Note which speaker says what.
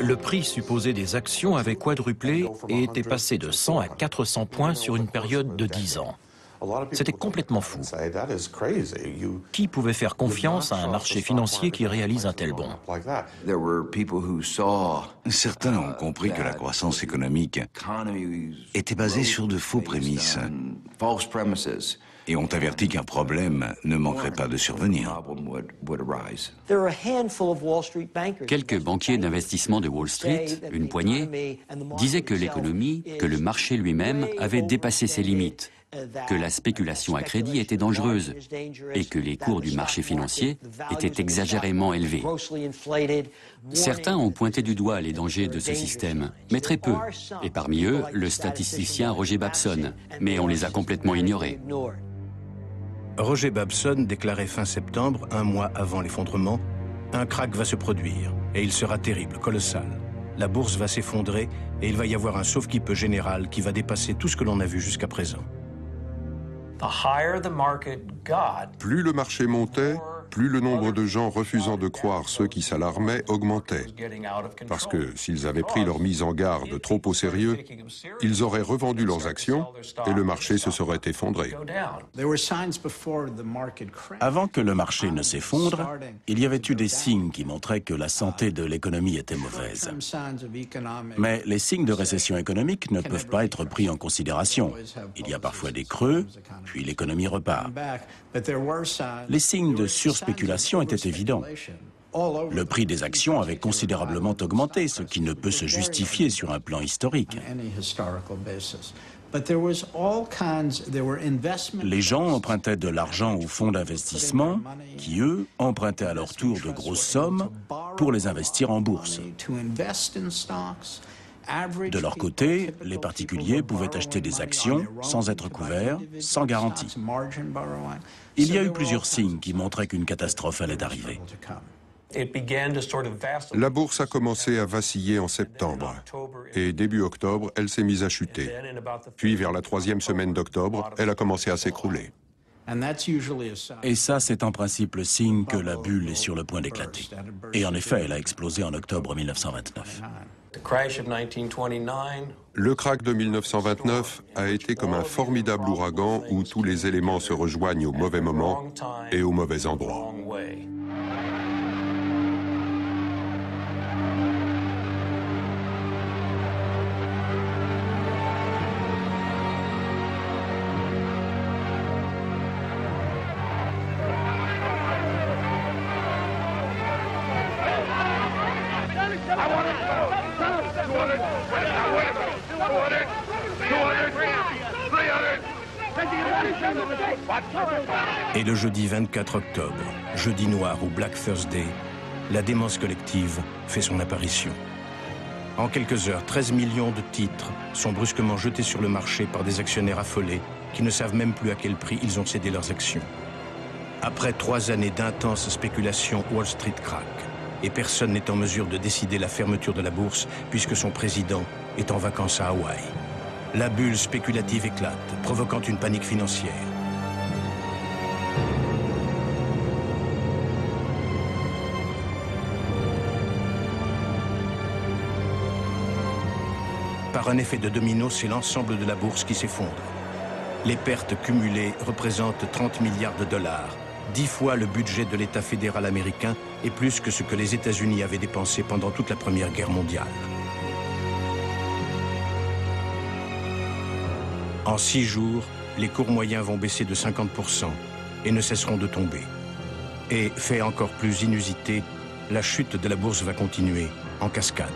Speaker 1: Le prix supposé des actions avait quadruplé et était passé de 100 à 400 points sur une période de 10 ans. C'était complètement fou. Qui pouvait faire confiance à un marché financier qui réalise un tel bond?
Speaker 2: Certains ont compris que la croissance économique était basée sur de faux prémices et ont averti qu'un problème ne manquerait pas de survenir.
Speaker 3: Quelques banquiers d'investissement de Wall Street, une poignée, disaient que l'économie, que le marché lui-même avait dépassé ses limites, que la spéculation à crédit était dangereuse et que les cours du marché financier étaient exagérément élevés. Certains ont pointé du doigt les dangers de ce système, mais très peu, et parmi eux, le statisticien Roger Babson, mais on les a complètement ignorés.
Speaker 4: Roger Babson déclarait fin septembre, un mois avant l'effondrement, « Un krach va se produire, et il sera terrible, colossal. La bourse va s'effondrer, et il va y avoir un sauve-qui-peut général qui va dépasser tout ce que l'on a vu jusqu'à présent. »
Speaker 5: Plus le marché montait, plus le nombre de gens refusant de croire ceux qui s'alarmaient augmentait. Parce que s'ils avaient pris leur mise en garde trop au sérieux, ils auraient revendu leurs actions et le marché se serait effondré.
Speaker 6: Avant que le marché ne s'effondre, il y avait eu des signes qui montraient que la santé de l'économie était mauvaise. Mais les signes de récession économique ne peuvent pas être pris en considération. Il y a parfois des creux, puis l'économie repart. Les signes de surspéculation étaient évidents. Le prix des actions avait considérablement augmenté, ce qui ne peut se justifier sur un plan historique. Les gens empruntaient de l'argent aux fonds d'investissement qui, eux, empruntaient à leur tour de grosses sommes pour les investir en bourse. De leur côté, les particuliers pouvaient acheter des actions sans être couverts, sans garantie. Il y a eu plusieurs signes qui montraient qu'une catastrophe allait arriver.
Speaker 5: La bourse a commencé à vaciller en septembre et début octobre, elle s'est mise à chuter. Puis vers la 3e semaine d'octobre, elle a commencé à s'écrouler.
Speaker 6: Et ça, c'est en principe le signe que la bulle est sur le point d'éclater. Et en effet, elle a explosé en octobre 1929.
Speaker 5: Le krach de 1929 a été comme un formidable ouragan où tous les éléments se rejoignent au mauvais moment et au mauvais endroit.
Speaker 4: Et le jeudi 24 octobre, jeudi noir ou Black Thursday, la démence collective fait son apparition. En quelques heures, 13 millions de titres sont brusquement jetés sur le marché par des actionnaires affolés qui ne savent même plus à quel prix ils ont cédé leurs actions. Après 3 années d'intenses spéculations, Wall Street craque. Et personne n'est en mesure de décider la fermeture de la bourse puisque son président est en vacances à Hawaï. La bulle spéculative éclate, provoquant une panique financière. Par un effet de domino, c'est l'ensemble de la bourse qui s'effondre. Les pertes cumulées représentent 30 milliards de dollars, 10 fois le budget de l'État fédéral américain et plus que ce que les États-Unis avaient dépensé pendant toute la Première Guerre mondiale. En 6 jours, les cours moyens vont baisser de 50% et ne cesseront de tomber. Et, fait encore plus inusité, la chute de la bourse va continuer en cascade.